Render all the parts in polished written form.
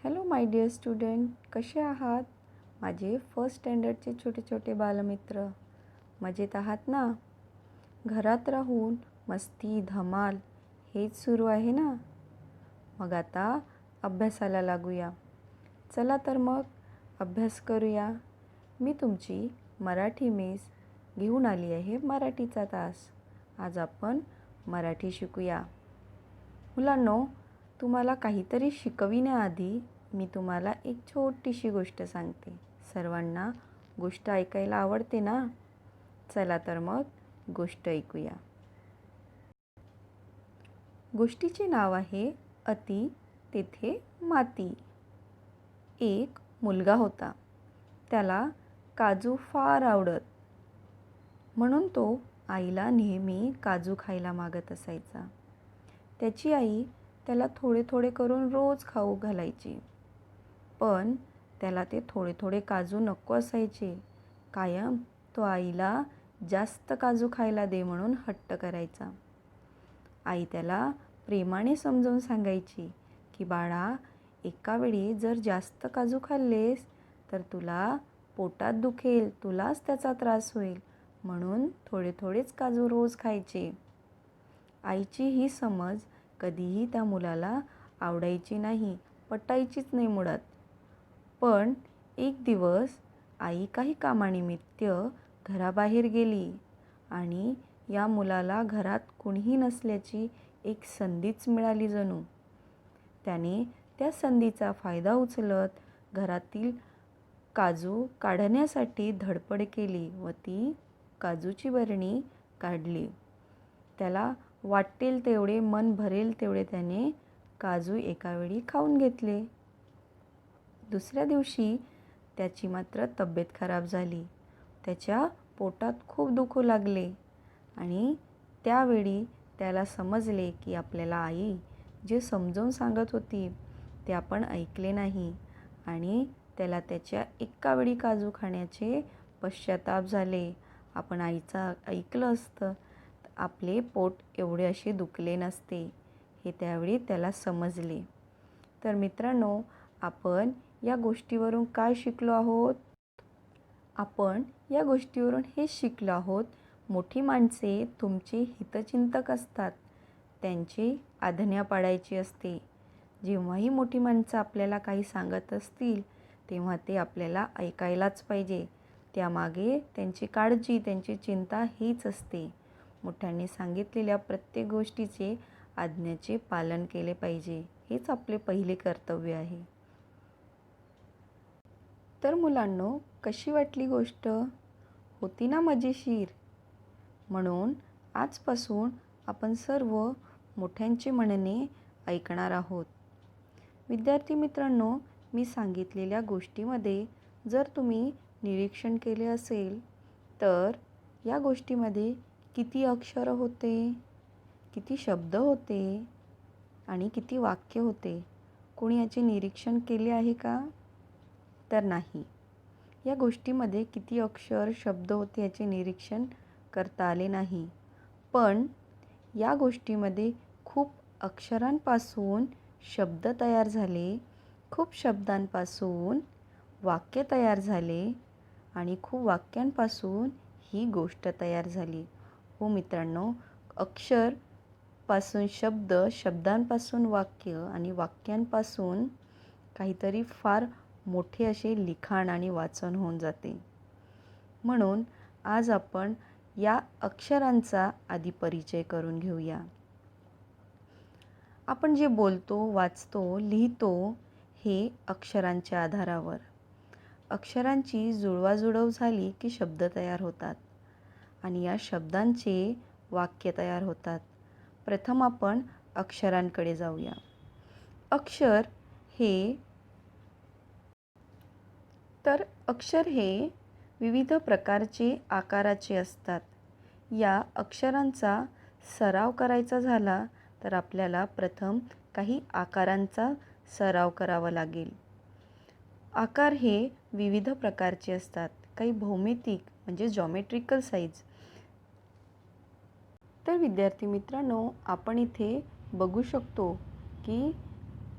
Hello my dear student, कसे आहात? माझे फर्स्ट स्टँडर्डचे छोटे छोटे बालमित्र मजेत आहात ना? घरात राहून मस्ती धमाल हेच सुरू आहे ना? मग आता अभ्यासाला लागूया. चला तर मग अभ्यास करूया. मी तुमची मराठी मिस घेऊन आली आहे मराठीचा तास. आज आपण मराठी शिकूया. मुलांनो, तुम्हाला काहीतरी शिकविण्याआधी मी तुम्हाला एक छोटीशी गोष्ट सांगते. सर्वांना गोष्ट ऐकायला आवडते ना? चला तर मग गोष्ट ऐकूया. गोष्टीचे नाव आहे अति तेथे माती. एक मुलगा होता. त्याला काजू फार आवडत, म्हणून तो आईला नेहमी काजू खायला मागत असायचा. त्याची आई त्याला थोडे थोडे करून रोज खाऊ घालायची. पण त्याला ते थोडे थोडे काजू नको असायचे. कायम तो आईला जास्त काजू खायला दे म्हणून हट्ट करायचा. आई त्याला प्रेमाने समजावून सांगायची की बाळा, एका वेळी जर जास्त काजू खाल्लेस तर तुला पोटात दुखेल, तुलाच त्याचा त्रास होईल, म्हणून थोडे थोडेच काजू रोज खायचे. आईची ही समज कधीही त्या मुलाला आवडायची नाही, पटायचीच नाही मुळात. पण एक दिवस आई काही कामानिमित्त घराबाहेर गेली आणि या मुलाला घरात कुणीही नसल्याची एक संधीच मिळाली जणू. त्याने त्या संधीचा फायदा उचलत घरातील काजू काढण्यासाठी धडपड केली व ती काजूची बरणी काढली. त्याला वाटेल तेवढे, मन भरेल तेवढे त्याने काजू एकावेळी खाऊन घेतले. दुसऱ्या दिवशी त्याची मात्र तब्येत खराब झाली. त्याच्या पोटात खूप दुखू लागले आणि त्यावेळी त्याला समजले की आपल्याला आई जे समजावून सांगत होती ते आपण ऐकले नाही आणि त्याला त्याच्या एकावेळी काजू खाण्याचे पश्चाताप झाले. आपण आईचं ऐकलं असतं तर आपले पोट एवढे असे दुखले नसते, हे त्यावेळी त्याला समजले. तर मित्रांनो, आपण या गोष्टीवरून काय शिकलो आहोत? आपण या गोष्टीवरून हेच शिकलो आहोत, मोठी माणसे तुमचे हितचिंतक असतात, त्यांची आज्ञा पाळायची असते. जेव्हाही मोठी माणसं आपल्याला काही सांगत असतील तेव्हा ते आपल्याला ऐकायलाच पाहिजे. त्यामागे त्यांची काळजी, त्यांची चिंता हीच असते. मोठ्यांनी सांगितलेल्या प्रत्येक गोष्टीचे, आज्ञेचे पालन केले पाहिजे, हेच आपले पहिले कर्तव्य आहे. तर मुलांनो, कशी वाटली गोष्ट? होती ना मजेशीर? म्हणून आजपासून आपण सर्व मोठ्यांचे म्हणणे ऐकणार आहोत. विद्यार्थी मित्रांनो, मी सांगितलेल्या गोष्टीमध्ये जर तुम्ही निरीक्षण केले असेल तर या गोष्टीमध्ये किती अक्षर होते, किती शब्द होते आणि किती वाक्य होते? कोणी याचे निरीक्षण केले आहे का? तर नाही. या गोष्टीमध्ये किती अक्षर शब्द होते याचे निरीक्षण करता आले नाही. पण या गोष्टीमध्ये खूप अक्षरांपासून शब्द तयार झाले, खूप शब्दांपासून वाक्य तयार झाले आणि खूप वाक्यांपासून ही गोष्ट तयार झाली. हो मित्रांनो, अक्षरपासून शब्द, शब्दांपासून वाक्य आणि वाक्यांपासून काहीतरी फार मोठे असे लिखाण आणि वाचन होऊन जाते. म्हणून आज आपण या अक्षरांचा आधी परिचय करून घेऊया. आपण जे बोलतो, वाचतो, लिहितो हे अक्षरांच्या आधारावर. अक्षरांची जुळवाजुळव झाली की शब्द तयार होतात आणि या शब्दांचे वाक्य तयार होतात. प्रथम आपण अक्षरांकडे जाऊया. अक्षर हे विविध प्रकारचे आकाराचे असतात. या अक्षरांचा सराव करायचा झाला तर आपल्याला प्रथम काही आकारांचा सराव करावा लागेल. आकार हे विविध प्रकारचे असतात. काही भौमितिक म्हणजे जॉमेट्रिकल साईज. तर विद्यार्थी मित्रांनो, आपण इथे बघू शकतो की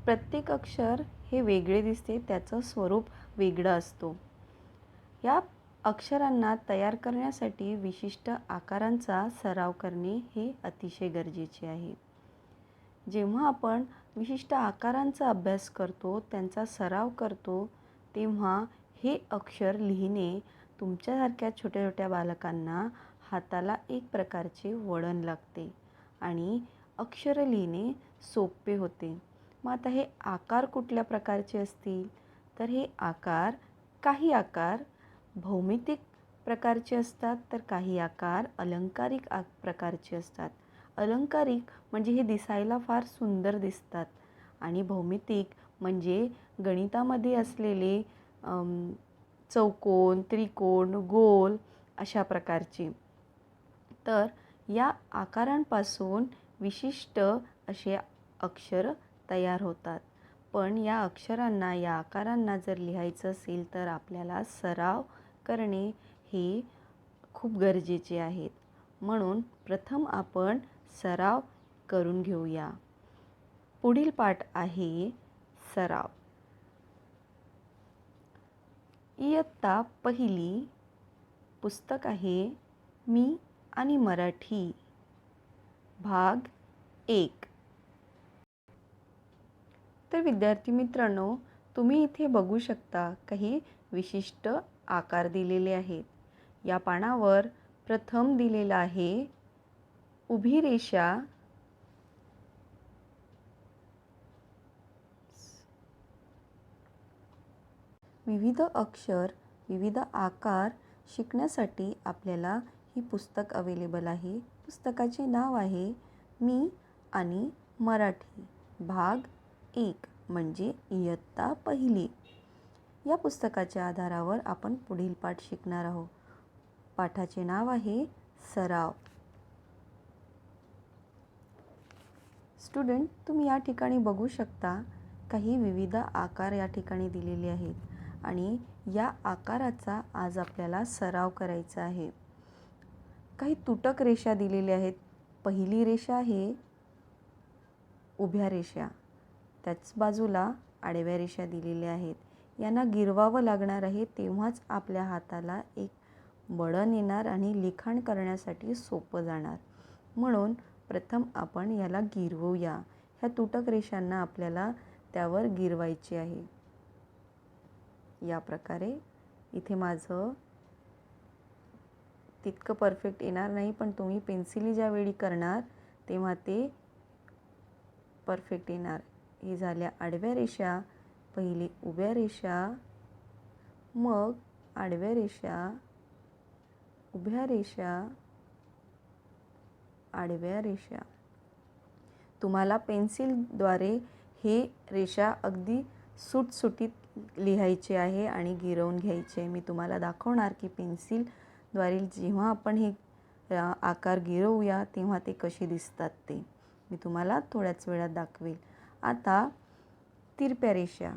प्रत्येक अक्षर हे वेगळे दिसते, त्याचं स्वरूप वेगळं असतो. या अक्षरांना तयार करण्यासाठी विशिष्ट आकारांचा सराव करणे हे अतिशय गरजेचे आहे. जेव्हा आपण विशिष्ट आकारांचा अभ्यास करतो, त्यांचा सराव करतो, तेव्हा हे अक्षर लिहिणे तुमच्यासारख्या छोट्या छोट्या बालकांना हाताला एक प्रकारचे वळण लागते आणि अक्षर लिहिणे सोपे होते. मग आता हे आकार कुठल्या प्रकारचे असतील, तर हे काही आकार भौमितिक प्रकारचे असतात, तर काही आकार अलंकारिक प्रकारचे असतात. अलंकारिक म्हणजे हे दिसायला फार सुंदर दिसतात आणि भौमितिक म्हणजे गणितामध्ये असलेले चौकोन, त्रिकोण, गोल अशा प्रकारचे. तर या आकारांपासून विशिष्ट असे अक्षर तयार होतात. पण या अक्षरांना, या आकारांना जर लिहायचं असेल तर आपल्याला सराव करणे हे खूप गरजेचे आहेत. म्हणून प्रथम आपण सराव करून घेऊया. पुढील पाठ आहे सराव. इयत्ता पहिली, पुस्तक आहे मी आणि मराठी, भाग 1. तर विद्यार्थी मित्रांनो, तुम्ही इथे बघू शकता काही विशिष्ट आकार दिलेले आहेत. या पानावर प्रथम दिलेला आहे उभी रेषा, विविध अक्षर, विविध आकार शिकण्यासाठी आपल्याला ही पुस्तक अवेलेबल आहे. पुस्तकाचे नाव आहे मी आणि मराठी, भाग 1 म्हणजे इयत्ता पहिली. या पुस्तकाच्या आधारावर आपण पुढील पाठ शिकणार आहोत. पाठाचे नाव आहे सराव. स्टुडंट, तुम्ही या ठिकाणी बघू शकता काही विविध आकार या ठिकाणी दिलेले आहेत आणि या आकाराचा आज आपल्याला सराव करायचा आहे. काही तुटक रेषा दिलेल्या आहेत. पहिली रेषा आहे उभ्या रेषा, त्याच बाजूला आडव्या रेषा दिलेल्या आहेत. यांना गिरवावं लागणार आहे, तेव्हाच आपल्या हाताला एक वळण येणार आणि लिखाण करण्यासाठी सोपं जाणार. म्हणून प्रथम आपण याला गिरवूया. ह्या तुटक रेषांना आपल्याला त्यावर गिरवायचे आहे. या प्रकारे इथे माझं तितकं परफेक्ट येणार नाही, पण तुम्ही पेन्सिली ज्यावेळी करणार तेव्हा ते परफेक्ट येणार. हे झाल्या आडव्या रेषा, पहिली उभ्या रेषा, मग आडव्या रेषा, उभ्या रेषा, आडव्या रेषा. तुम्हाला पेन्सिलद्वारे हे रेषा अगदी सुटसुटीत लिहायचे आहे आणि गिरवून घ्यायचे. मी तुम्हाला दाखवणार की पेन्सिलद्वारे जेव्हा आपण हे आकार गिरवूया तेव्हा ते कसे दिसतात ते मी तुम्हाला थोड्याच वेळात दाखवेल. आता तिरप्या रेषा,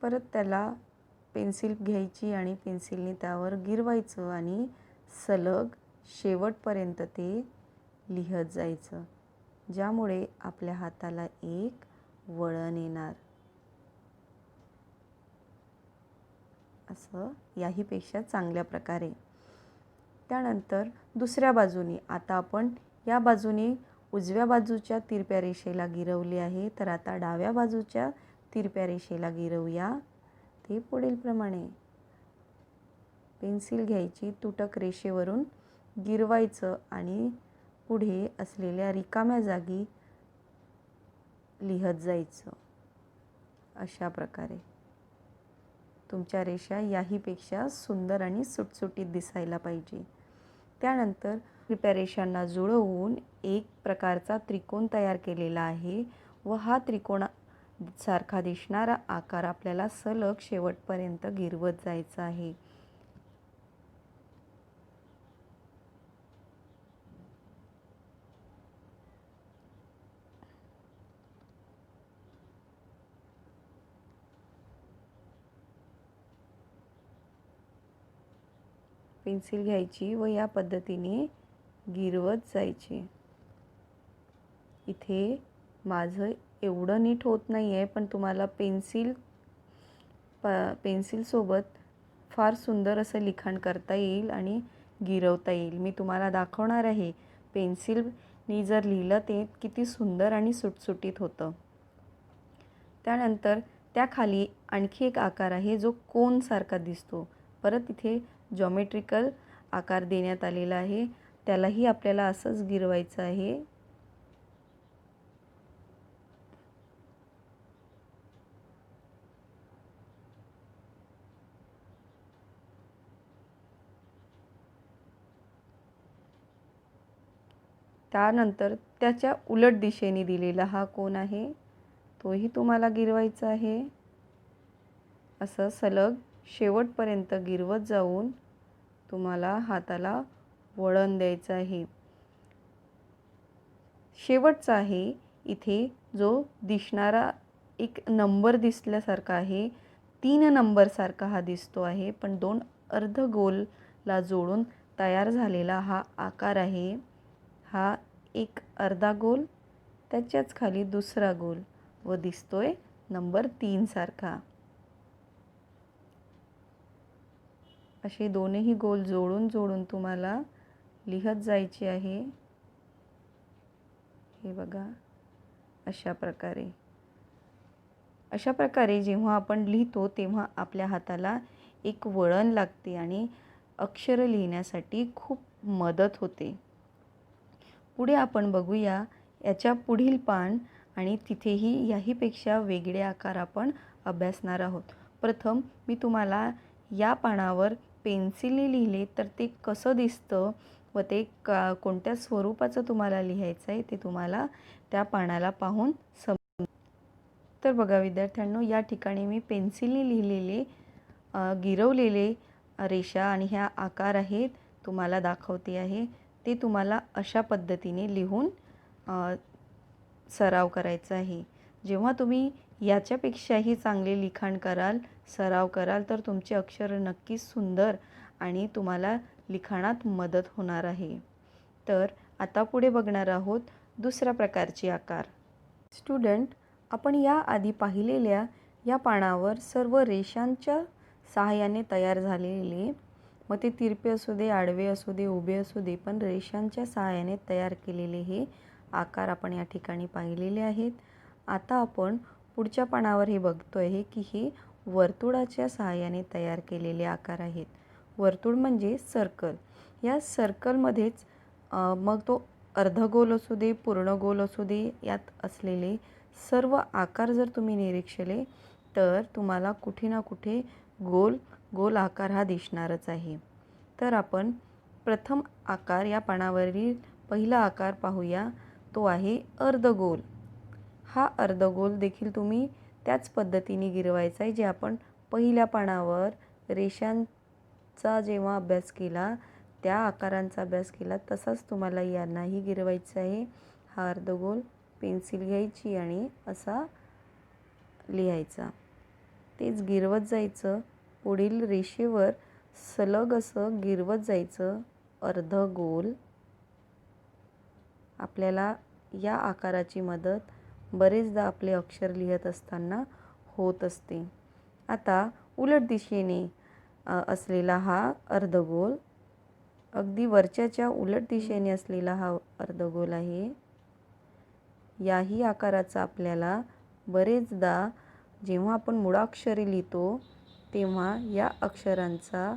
परत त्याला पेन्सिल घ्यायची आणि पेन्सिलने त्यावर गिरवायचं आणि सलग शेवटपर्यंत ते लिहत जायचं, ज्यामुळे आपल्या हाताला एक वळण येणार. असं याहीपेक्षा चांगल्या प्रकारे. त्यानंतर दुसऱ्या बाजूने, आता आपण या बाजूने उजव्या बाजूच्या तिरप्या रेषेला गिरवले आहे, तर आता डाव्या बाजूच्या तिरप्या रेषेला गिरवूया. ते पुढील प्रमाणे पेन्सिल घ्यायची, तुटक रेषेवरून गिरवायचं आणि पुढे असलेल्या रिकाम्या जागी लिहत जायचं. अशा प्रकारे तुमच्या रेषा याहीपेक्षा सुंदर आणि सुटसुटीत दिसायला पाहिजे. त्यानंतर तिरप्या रेषांना जुळवून एक प्रकारचा त्रिकोण तयार केलेला आहे व हा त्रिकोणासारखा दिसणारा आकार आपल्याला सलग शेवटपर्यंत गिरवत जायचा आहे. पेन्सिल घ्यायची व या पद्धतीने गिरवत जायचे. इथे माझं एवढं नीट होत नाही आहे, पण तुम्हाला पेन्सिलसोबत फार सुंदर असं लिखाण करता येईल आणि गिरवता येईल. मी तुम्हाला दाखवणार आहे पेन्सिलनी जर लिहिलं ते किती सुंदर आणि सुटसुटीत होतं. त्यानंतर त्याखाली आणखी एक आकार आहे जो कोनसारखा दिसतो. परत इथे जॉमेट्रिकल आकार देण्यात आलेला आहे. त्यालाही आपल्याला असंच गिरवायचं आहे. त्यानंतर त्याच्या उलट दिशेने दिलेला हा कोन आहे, तोही तुम्हाला गिरवायचा आहे. असं सलग शेवटपर्यंत गिरवत जाऊन तुम्हाला हाताला वळण द्यायचं आहे. शेवटचा आहे इथे जो दिसणारा एक नंबर दिसल्यासारखा आहे, 3 नंबरसारखा हा दिसतो आहे, पण 2 अर्धगोलला जोडून तयार झालेला हा आकार आहे. हा एक अर्धा गोल, त्याच्याच खाली दुसरा गोल व दिसतोय नंबर 3 सारखा. असे दोन्ही गोल जोडून जोडून तुम्हाला लिहत जायचे आहे. हे बघा, अशा प्रकारे जेव्हा आपण लिहितो तेव्हा आपल्या हाताला एक वळण लागते आणि अक्षर लिहिण्यासाठी खूप मदत होते. पुढे आपण बघूया याच्या पुढील पान आणि तिथेही याहीपेक्षा वेगळे आकार आपण अभ्यासणार आहोत. प्रथम मी तुम्हाला या पानावर पेन्सिलने लिहिले तर ते कसं दिसतं व ते कोणत्या स्वरूपाचं तुम्हाला लिहायचं आहे ते तुम्हाला त्या पानाला पाहून समजेल. तर बघा विद्यार्थ्यांनो, या ठिकाणी मी पेन्सिलने लिहिलेले गिरवलेले रेषा आणि ह्या आकार आहेत तुम्हाला दाखवते आहे. ते तुम्हाला अशा पद्धतीने लिहून सराव करायचा आहे. जेव्हा तुम्ही याच्यापेक्षाही चांगले लिखाण कराल, सराव कराल तर तुमचे अक्षर नक्कीच सुंदर आणि तुम्हाला लिखाणात मदत होणार आहे. तर आता पुढे बघणार आहोत दुसऱ्या प्रकारचे आकार. स्टुडंट, आपण या आधी पाहिलेल्या या पानावर सर्व रेषांच्या सहाय्याने तयार झालेले, मग ते तिरपे असू दे, आडवे असू दे, उभे असू दे, पण रेषांच्या सहाय्याने तयार केलेले हे आकार आपण या ठिकाणी पाहिलेले आहेत. आता आपण पुढच्या पानावर हे बघतोय आहे की हे वर्तुळाच्या सहाय्याने तयार केलेले आकार आहेत. वर्तुळ म्हणजे सर्कल. या सर्कलमध्येच मग तो अर्धगोल असू दे, पूर्ण गोल असू दे, यात असलेले सर्व आकार जर तुम्ही निरीक्षले तर तुम्हाला कुठे ना कुठे गोल गोल आकार हा दिसणारच आहे. तर आपण प्रथम आकार या पानावरील पहिला आकार पाहूया. तो आहे अर्धगोल. हा अर्धगोल देखील तुम्ही त्याच पद्धतीने गिरवायचा आहे जे आपण पहिल्या पानावर रेषांचा जेव्हा अभ्यास केला, त्या आकारांचा अभ्यास केला, तसाच तुम्हाला यांनाही गिरवायचा आहे. हा अर्धगोल पेन्सिल घ्यायची आणि असा लिहायचा. तेच गिरवत जायचं. पुढील रेषेवर सलग असं गिरवत जायचं अर्धगोल. आपल्याला या आकाराची मदत बरेचदा आपले अक्षर लिहत असताना होत असते. आता उलट दिशेने असलेला हा अर्धगोल, अगदी वरच्याच्या उलट दिशेने असलेला हा अर्धगोल आहे. याही आकाराचा आपल्याला बरेचदा जेव्हा आपण मुळाक्षरे लिहितो तेव्हा या अक्षरांचा,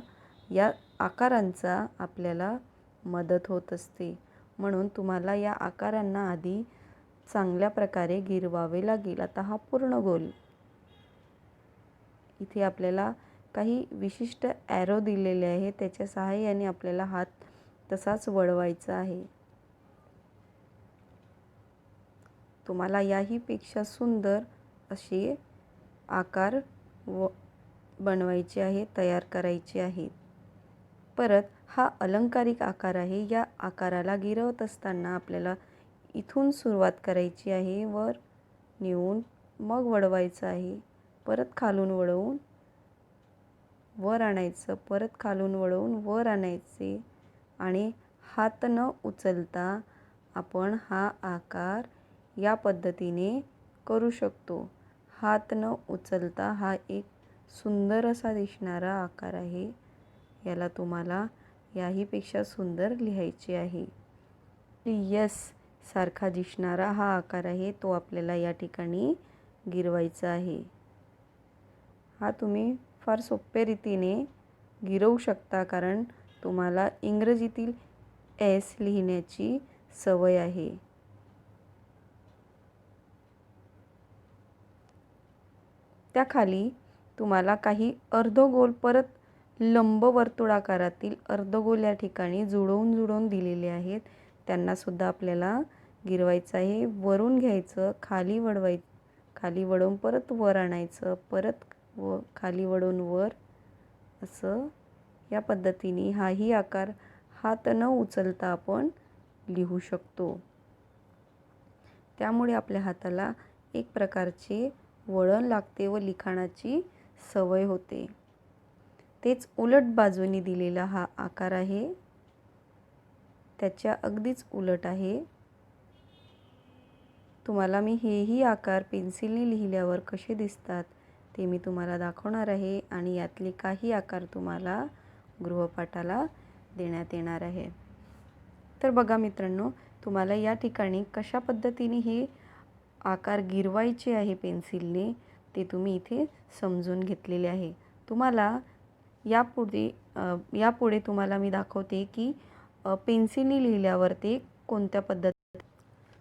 या आकारांचा आपल्याला मदत होत असते. म्हणून तुम्हाला या आकारांना आधी चांगल्या प्रकारे गिरवावे लागेल. आता हा पूर्ण गोल. इथे आपल्याला काही विशिष्ट ॲरो दिलेले आहे, त्याच्या सहाय्याने आपल्याला हात तसाच वळवायचा आहे. तुम्हाला याहीपेक्षा सुंदर असे आकार बनवायचे आहे, तयार करायचे आहेत. परत हा अलंकारिक आकार आहे. या आकाराला गिरवत असताना आपल्याला इथून सुरुवात करायची आहे, वर नेऊन मग वळवायचं आहे. परत खालून वळवून वर आणायचं, परत खालून वळवून वर आणायचे आणि हात न उचलता आपण हा आकार या पद्धतीने करू शकतो. हात न उचलता हा एक सुंदर असा दिसणारा आकार आहे. याला तुम्हाला याहीपेक्षा सुंदर लिहायचे आहे. यस सारखा दिसणारा हा आकार आहे, तो आपल्याला या ठिकाणी गिरवायचा आहे. हा तुम्ही फार सोप्या रीतीने गिरवू शकता, कारण तुम्हाला इंग्रजीतील एस लिहिण्याची सवय आहे. त्याखाली तुम्हाला काही अर्धगोल परत लंबवर्तुळाकारातील अर्धगोल या ठिकाणी जुळवून दिलेले आहेत. त्यांना सुद्धा आपल्याला गिरवायचं आहे. वरून घ्यायचं, खाली वळवून परत वर आणायचं, परत खाली वळवून वर, असं या पद्धतीने हाही आकार हात न उचलता आपण लिहू शकतो. त्यामुळे आपल्या हाताला एक प्रकारचे वळण लागते व लिखाणाची सवय होते. तेच उलट बाजूने दिलेला हा आकार आहे, त्याच्या अगदीच उलट आहे. तुम्हाला मी हेही आकार पेन्सिलने लिहिल्यावर कसे दिसतात ते मी तुम्हाला दाखवणार आहे आणि यातले काही आकार तुम्हाला गृहपाठाला देण्यात येणार आहे. तर बघा मित्रांनो, तुम्हाला या ठिकाणी कशा पद्धतीने हे आकार गिरवायचे आहे पेन्सिलने ते तुम्ही इथे समजून घेतलेले आहे. तुम्हाला यापुढे तुम्हाला मी दाखवते की पेन्सिलने लिहिल्यावर ते कोणत्या पद्धतीने.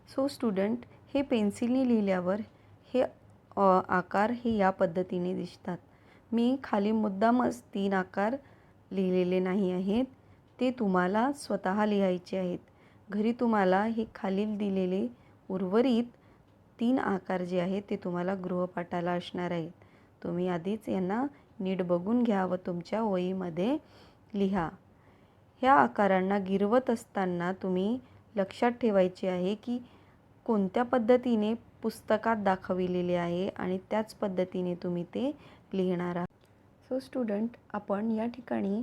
सो स्टुडंट, हे पेन्सिलने लिहिल्यावर हे आकार हे या पद्धतीने दिसतात. मी खाली मुद्दामच 3 आकार लिहिलेले नाही आहेत, ते तुम्हाला स्वतः लिहायचे आहेत. घरी तुम्हाला हे खालील दिलेले उर्वरित 3 आकार जे आहेत ते तुम्हाला गृहपाठाला असणार आहेत. तुम्ही आधीच यांना नीट बघून घ्या व तुमच्या वहीमध्ये लिहा. ह्या आकारांना गिरवत असताना तुम्ही लक्षात ठेवायचे आहे की कोणत्या पद्धतीने पुस्तकात दाखविलेले आहे आणि त्याच पद्धतीने तुम्ही ते लिहिणार आहात. सो स्टुडंट, आपण या ठिकाणी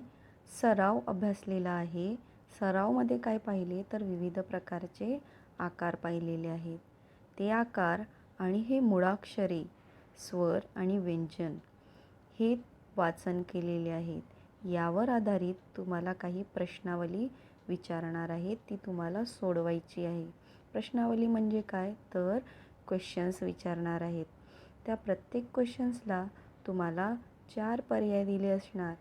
सराव अभ्यासलेला आहे. सरावमध्ये काय पाहिले तर विविध प्रकारचे आकार पाहिलेले आहेत. ते आकार आणि हे मुळाक्षरे, स्वर आणि व्यंजन हे वाचन केलेले आहेत. यावर आधारित तुम्हाला काही प्रश्नावली विचारणार आहेत, ती तुम्हाला सोडवायची आहे. प्रश्नावली म्हणजे काय तर क्वेश्चन्स विचारणार आहेत. त्या प्रत्येक क्वेश्चन्सला तुम्हाला 4 पर्याय दिले असणार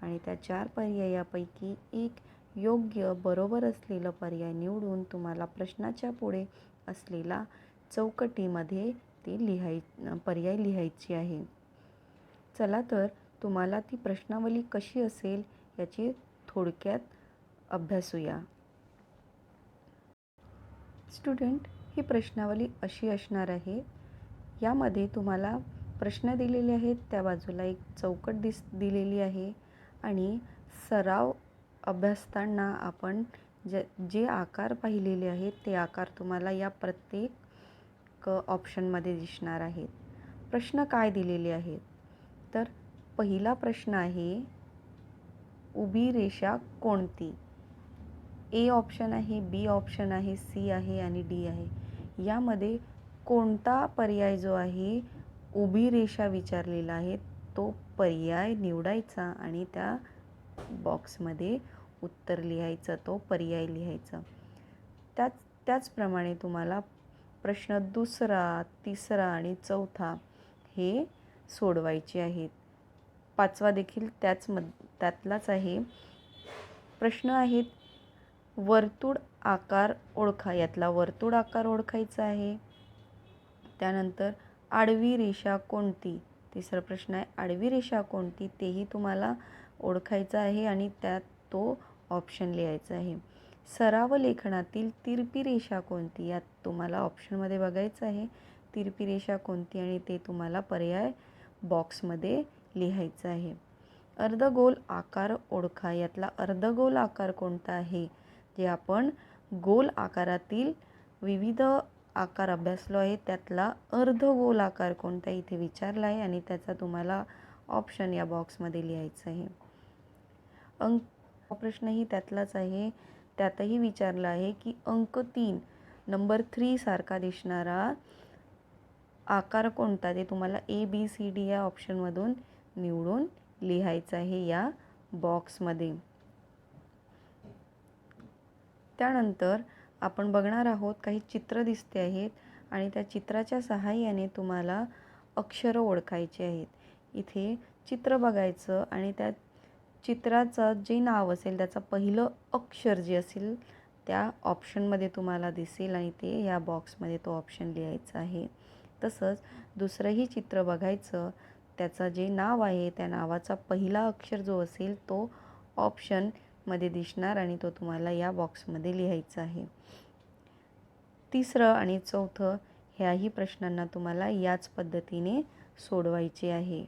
आणि त्या 4 पर्यायापैकी एक योग्य बरोबर असलेला पर्याय निवडून तुम्हाला प्रश्नाच्या पुढे असलेला चौकटीमध्ये ते पर्याय लिहायची आहे. चला तर तुम्हाला ती प्रश्नावली कशी असेल याची थोडक्यात अभ्यासूया. स्टुडंट, ही प्रश्नावली अशी असणार आहे. यामध्ये तुम्हाला प्रश्न दिलेले आहेत, त्या बाजूला एक चौकट दिलेली आहे आणि सराव अभ्यासताना आपण जे आकार पाहिलेले आहेत ते आकार तुम्हाला या प्रत्येक ऑप्शनमध्ये दिसणार आहेत. प्रश्न काय दिलेले आहेत तर पहिला प्रश्न आहे, उभी रेषा कोणती? ए ऑप्शन आहे, बी ऑप्शन आहे, सी आहे आणि डी आहे. यामध्ये कोणता पर्याय जो आहे उभी रेषा विचारलेला आहे तो पर्याय निवडायचा आणि त्या बॉक्समध्ये उत्तर लिहायचं, तो पर्याय लिहायचा. त्याचप्रमाणे तुम्हाला प्रश्न दुसरा, तिसरा आणि चौथा हे सोडवायचे आहेत. 5वा देखील त्यातलाच आहे. प्रश्न आहेत, वर्तुळ आकार ओळखा. यातला वर्तुळ आकार ओळखायचा आहे. त्यानंतर आडवी रेषा कोणती? तिसरा प्रश्न आहे, आडवी रेषा कोणती? तेही तुम्हाला ओळखायचं आहे आणि त्यात तो ऑप्शन लिहायचा आहे. सराव लेखनातील तिरपी रेषा कोणती? यात तुम्हाला ऑप्शनमध्ये बघायचं आहे तिरपी रेषा कोणती आणि ते तुम्हाला पर्याय बॉक्समध्ये लिहायचं आहे. अर्धगोल आकार ओळखा. यातला अर्धगोल आकार कोणता आहे? जे आपण गोल आकारातील विविध आकार अभ्यासलो आहे त्यातला अर्धगोल आकार कोणता इथे विचारला आहे आणि त्याचा तुम्हाला ऑप्शन या बॉक्समध्ये लिहायचं आहे. प्रश्नही त्यातलाच आहे. त्यातही विचारला आहे की अंक 3 नंबर 3 सारखा दिसणारा आकार कोणता ते तुम्हाला ABCD या ऑप्शनमधून निवडून लिहायचं आहे या बॉक्समध्ये. त्यानंतर आपण बघणार आहोत काही चित्र दिसते आहेत आणि त्या चित्राच्या सहाय्याने तुम्हाला अक्षरं ओळखायची आहेत. इथे चित्र बघायचं आणि त्या चित्राचं जे नाव असेल त्याचं पहिलं अक्षर जे असेल त्या ऑप्शनमध्ये तुम्हाला दिसेल आणि ते या बॉक्समध्ये तो ऑप्शन लिहायचा आहे. तसंच दुसरंही चित्र बघायचं, त्याचं जे नाव आहे त्या नावाचा पहिला अक्षर जो असेल तो ऑप्शनमध्ये दिसणार आणि तो तुम्हाला या बॉक्समध्ये लिहायचा आहे. तिसरं आणि चौथं ह्याही प्रश्नांना तुम्हाला याच पद्धतीने सोडवायचे आहे.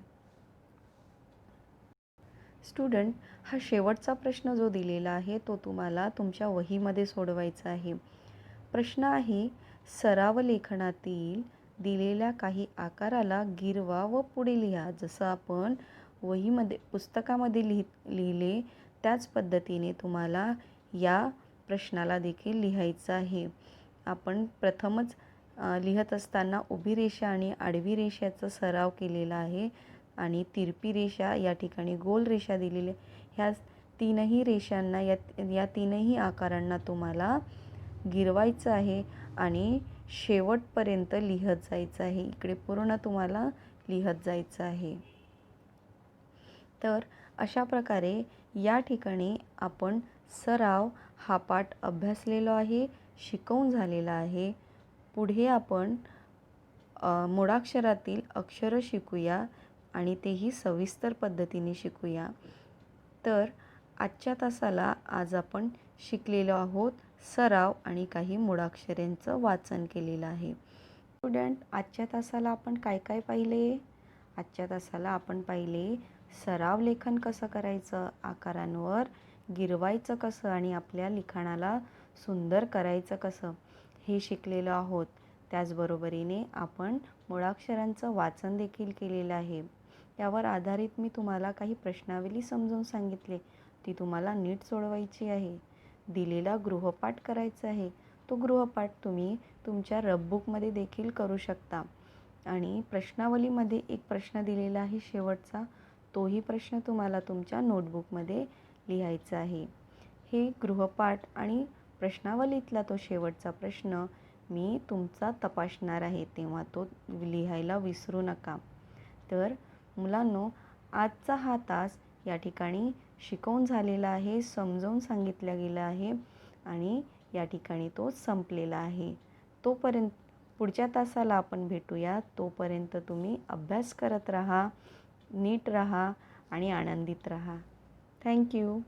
स्टुडंट, हा शेवटचा प्रश्न जो दिलेला आहे तो तुम्हाला तुमच्या वहीमध्ये सोडवायचा आहे. प्रश्न आहे, सराव लेखनातील दिलेल्या काही आकाराला गिरवा व पुढे लिहा. जसं आपण वहीमध्ये पुस्तकामध्ये लिहिले त्याच पद्धतीने तुम्हाला या प्रश्नाला देखील लिहायचं आहे. आपण प्रथमच लिहत असताना उभी रेषा आणि आडवी रेषेचा सराव केलेला आहे आणि तिरपी रेषा या ठिकाणी गोल रेषा दिलेली. ह्या तीनही रेषांना या तीनही आकारांना तुम्हाला गिरवायचं आहे आणि शेवटपर्यंत लिहत जायचं आहे. इकडे पूर्ण तुम्हाला लिहत जायचं आहे. तर अशा प्रकारे या ठिकाणी आपण सराव हा पाठ अभ्यासलेलो आहे, शिकवून झालेला आहे. पुढे आपण मूळाक्षरातील अक्षरं शिकूया आणि तेही सविस्तर पद्धतीने शिकूया. तर आजच्या तासाला आज आपण शिकलेलो आहोत सराव आणि काही मूळाक्षरांचं वाचन केलेलं आहे. स्टुडंट, आजच्या तासाला आपण काय काय पाहिले? आजच्या तासाला आपण पाहिले सराव लेखन कसं करायचं, आकारांवर गिरवायचं कसं आणि आपल्या लिखाणाला सुंदर करायचं कसं हे शिकलेलो आहोत. त्याचबरोबरीने आपण मूळाक्षरांचं वाचन देखील केलेलं आहे. यावर आधारित मी तुम्हाला काही प्रश्नावली समजून सांगितले, ती तुम्हाला नीट सोडवायची आहे. दिलेला गृहपाठ करायचा आहे. तो गृहपाठ तुम्ही तुमच्या रफबुकमध्ये देखील करू शकता आणि प्रश्नावलीमध्ये एक प्रश्न दिलेला आहे शेवटचा, तोही प्रश्न तुम्हाला तुमच्या नोटबुकमध्ये लिहायचा आहे. हे गृहपाठ आणि प्रश्नावलीतला तो शेवटचा प्रश्न मी तुमचा तपासणार आहे, तेव्हा तो लिहायला विसरू नका. तर मुलांनो, आजचा हा तास या ठिकाणी शिकवून झालेला आहे, समजावून सांगितलं गेलं आहे आणि या ठिकाणी तो संपलेला आहे. तोपर्यंत पुढच्या तासाला आपण भेटूया. तोपर्यंत तुम्ही अभ्यास करत राहा, नीट राहा आणि आनंदित राहा. थँक्यू.